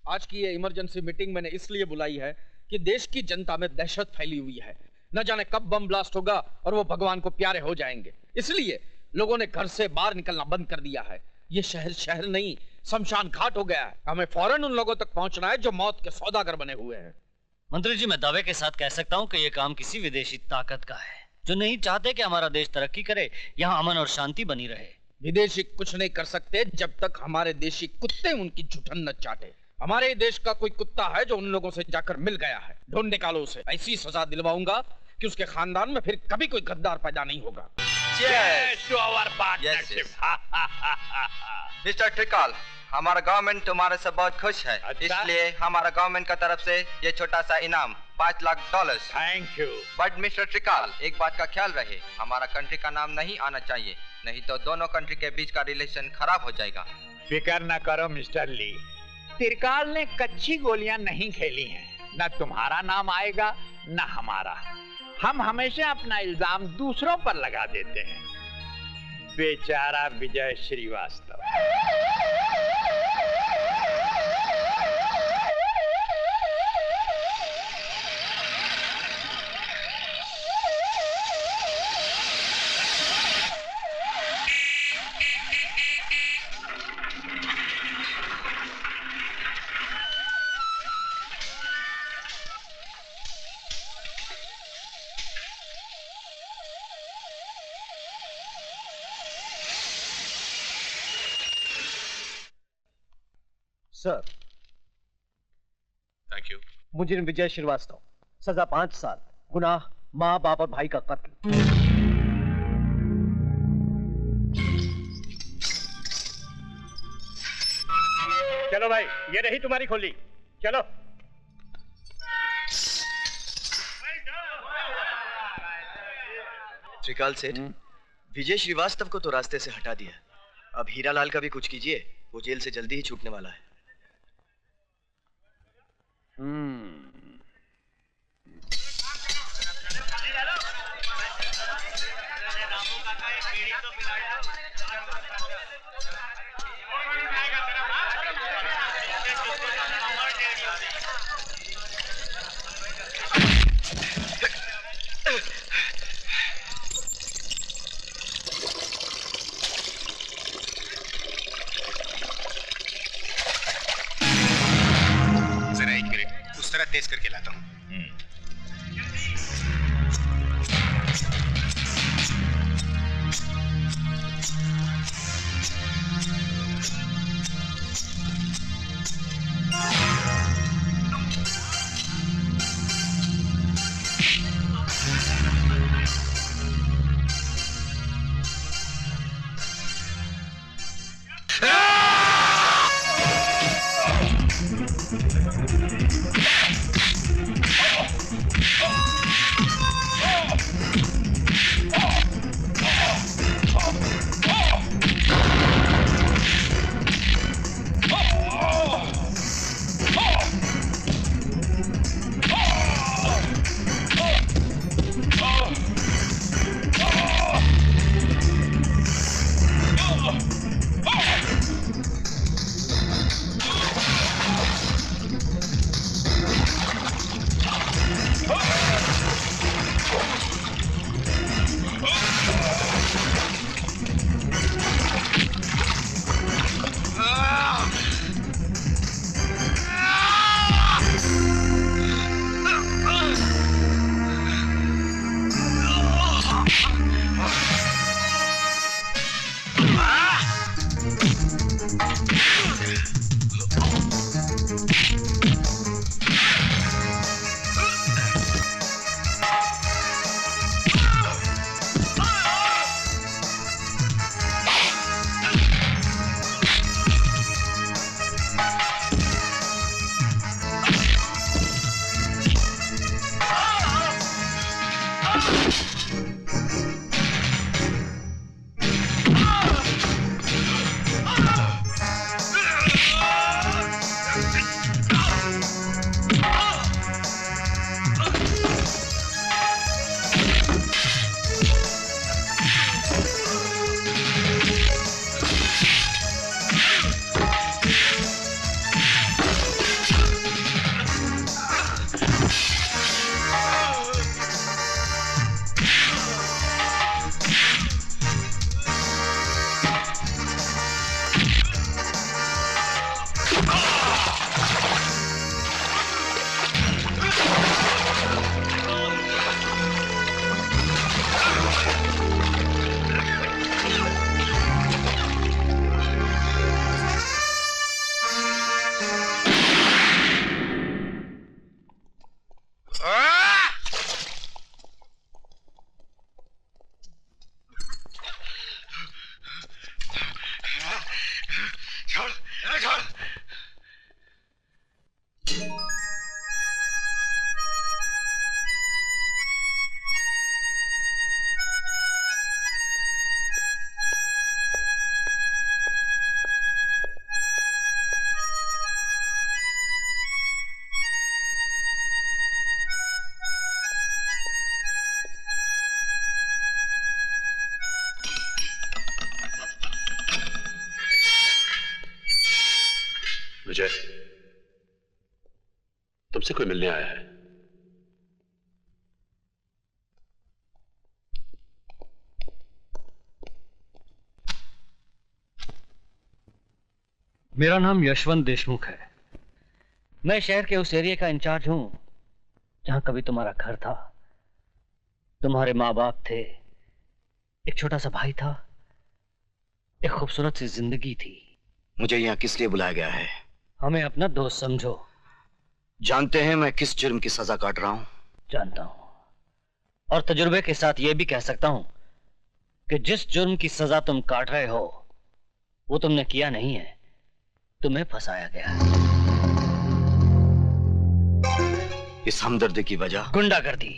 आज की ये इमरजेंसी मीटिंग मैंने इसलिए बुलाई है कि देश की जनता में दहशत फैली हुई है। न जाने कब बम ब्लास्ट होगा और वो भगवान को प्यारे हो जाएंगे। इसलिए लोगों ने घर से बाहर निकलना बंद कर दिया है। ये शहर शहर नहीं, शमशान घाट हो गया है। हमें फौरन उन लोगों तक पहुंचना है जो मौत के सौदागर बने हुए हैं। मंत्री जी, मैं दावे के साथ कह सकता हूँ कि ये काम किसी विदेशी ताकत का है जो नहीं चाहते कि हमारा देश तरक्की करे, यहाँ अमन और शांति बनी रहे। विदेशी कुछ नहीं कर सकते जब तक हमारे देशी कुत्ते उनकी जुठन न चाटे। हमारे देश का कोई कुत्ता है जो उन लोगों से जाकर मिल गया है, ढूंढ निकालो उसे। ऐसी सजा दिलवाऊंगा कि उसके खानदान में फिर कभी कोई गद्दार पैदा नहीं होगा। मिस्टर ट्रिकल, हमारा गवर्नमेंट तुम्हारे से बहुत खुश है। अच्छा? इसलिए हमारा गवर्नमेंट का तरफ से ये छोटा सा इनाम $5 lakh. Thank you. But mister trickle, एक बात का ख्याल रहे, हमारा कंट्री का नाम नहीं आना चाहिए, नहीं तो दोनों कंट्री के बीच का रिलेशन खराब हो जाएगा। फिक्र न करो मिस्टर ली, त्रिकाल ने कच्ची गोलियां नहीं खेली हैं। न तुम्हारा नाम आएगा न हमारा। हम हमेशा अपना इल्जाम दूसरों पर लगा देते हैं। बेचारा Vijay Shrivastava. Sir, thank you. मुझे विजय श्रीवास्तव, सजा 5 साल, गुनाह माँ बाप और भाई का कत्ल। चलो भाई, ये रही तुम्हारी खोली, चलो। त्रिकाल सेठ, विजय श्रीवास्तव को तो रास्ते से हटा दिया, अब हीरालाल का भी कुछ कीजिए, वो जेल से जल्दी ही छूटने वाला है। तेज करके लाता हूँ। विजय, तुमसे कोई मिलने आया है। मेरा नाम यशवंत देशमुख है। मैं शहर के उस एरिया का इंचार्ज हूं जहां कभी तुम्हारा घर था, तुम्हारे माँ बाप थे, एक छोटा सा भाई था, एक खूबसूरत सी जिंदगी थी। मुझे यहाँ किस लिए बुलाया गया है? हमें अपना दोस्त समझो। जानते हैं मैं किस जुर्म की सजा काट रहा हूँ? जानता हूं, और तजुर्बे के साथ यह भी कह सकता हूं कि जिस जुर्म की सजा तुम काट रहे हो वो तुमने किया नहीं है, तुम्हें फंसाया गया है। इस हमदर्दी की वजह? गुंडागर्दी,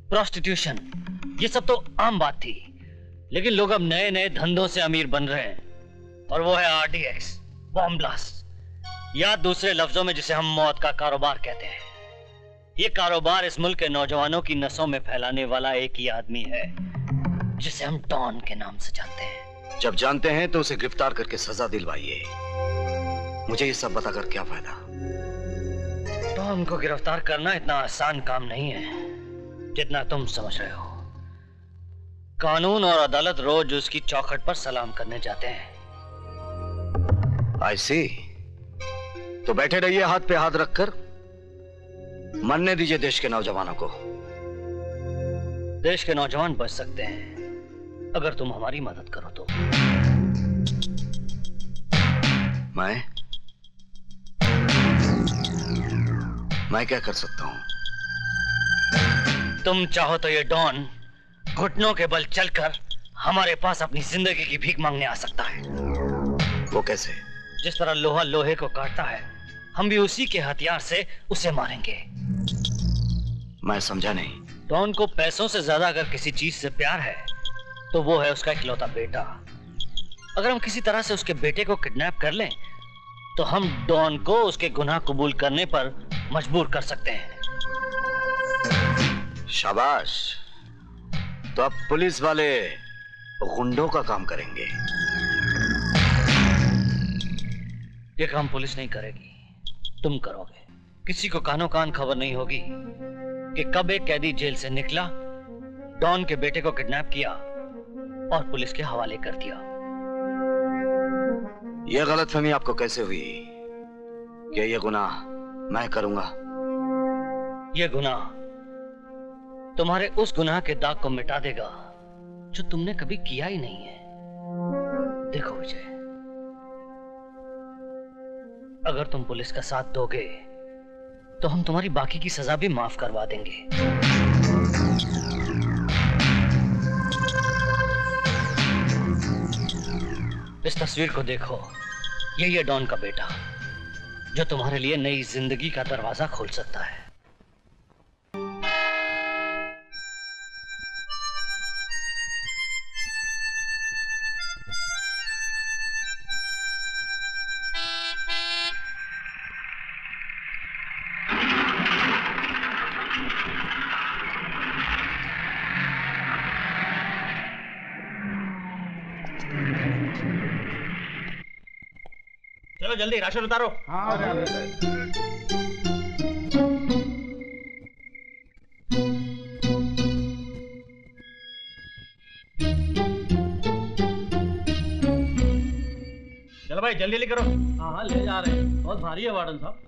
प्रोस्टिट्यूशन, ये सब तो आम बात थी, लेकिन लोग अब नए नए धंधों से अमीर बन रहे हैं, और वो है आरडीएक्स, बॉम्ब ब्लास्ट, या दूसरे लफ्जों में जिसे हम मौत का कारोबार कहते हैं। ये कारोबार इस मुल्क के नौजवानों की नसों में फैलाने वाला एक ही आदमी है जिसे हम डॉन के नाम से जानते हैं। जब जानते हैं तो उसे गिरफ्तार करके सजा दिलवाइए। मुझे ये सब बताकर क्या फायदा? डॉन को गिरफ्तार करना इतना आसान काम नहीं है जितना तुम समझ रहे हो। कानून और अदालत रोज उसकी चौखट पर सलाम करने जाते हैं। I see। तो बैठे रहिए हाथ पे हाथ रखकर, मरने दीजिए देश के नौजवानों को। देश के नौजवान बच सकते हैं अगर तुम हमारी मदद करो तो। मैं क्या कर सकता हूं? तुम चाहो तो ये डॉन घुटनों के बल चलकर हमारे पास अपनी जिंदगी की भीख मांगने आ सकता है। वो कैसे? जिस तरह लोहा लोहे को काटता है, हम भी उसी के हथियार से उसे मारेंगे। मैं समझा नहीं। डॉन को पैसों से ज्यादा अगर किसी चीज से प्यार है तो वो है उसका इकलौता बेटा। अगर हम किसी तरह से उसके बेटे को किडनैप कर लें तो हम डॉन को उसके गुनाह कबूल करने पर मजबूर कर सकते हैं। शाबाश। तो अब पुलिस वाले गुंडों का काम करेंगे। ये काम पुलिस नहीं करेगी, तुम करोगे। किसी को कानो कान खबर नहीं होगी कि कब एक कैदी जेल से निकला, डॉन के बेटे को किडनैप किया और पुलिस के हवाले कर दिया। यह गलतफहमी आपको कैसे हुई कि यह गुनाह मैं करूंगा? यह गुनाह तुम्हारे उस गुनाह के दाग को मिटा देगा जो तुमने कभी किया ही नहीं है। देखो विजय, अगर तुम पुलिस का साथ दोगे तो हम तुम्हारी बाकी की सजा भी माफ करवा देंगे। इस तस्वीर को देखो, यही है डॉन का बेटा जो तुम्हारे लिए नई जिंदगी का दरवाजा खोल सकता है। चलो जल्दी राशन उतारो। चलो भाई जल्दी करो। हाँ ले जा रहे हैं, बहुत भारी है वार्डन साहब।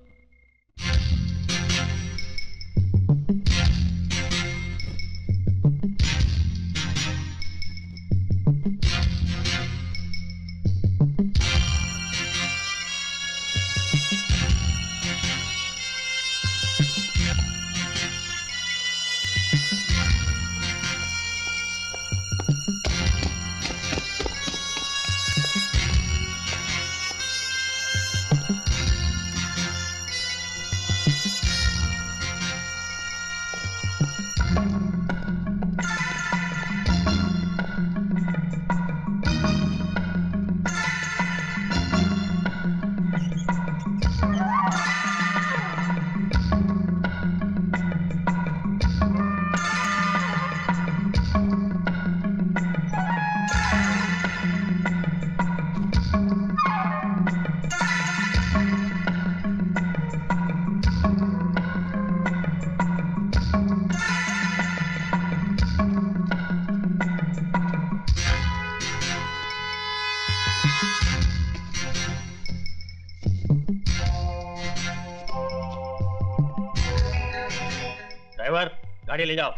ड्राइवर गाड़ी ले जाओ।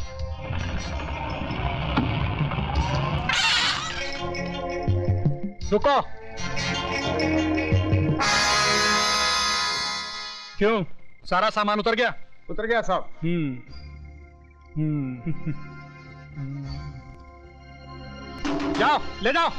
रुको। क्यों, सारा सामान उतर गया? उतर गया साहब। जाओ ले जाओ।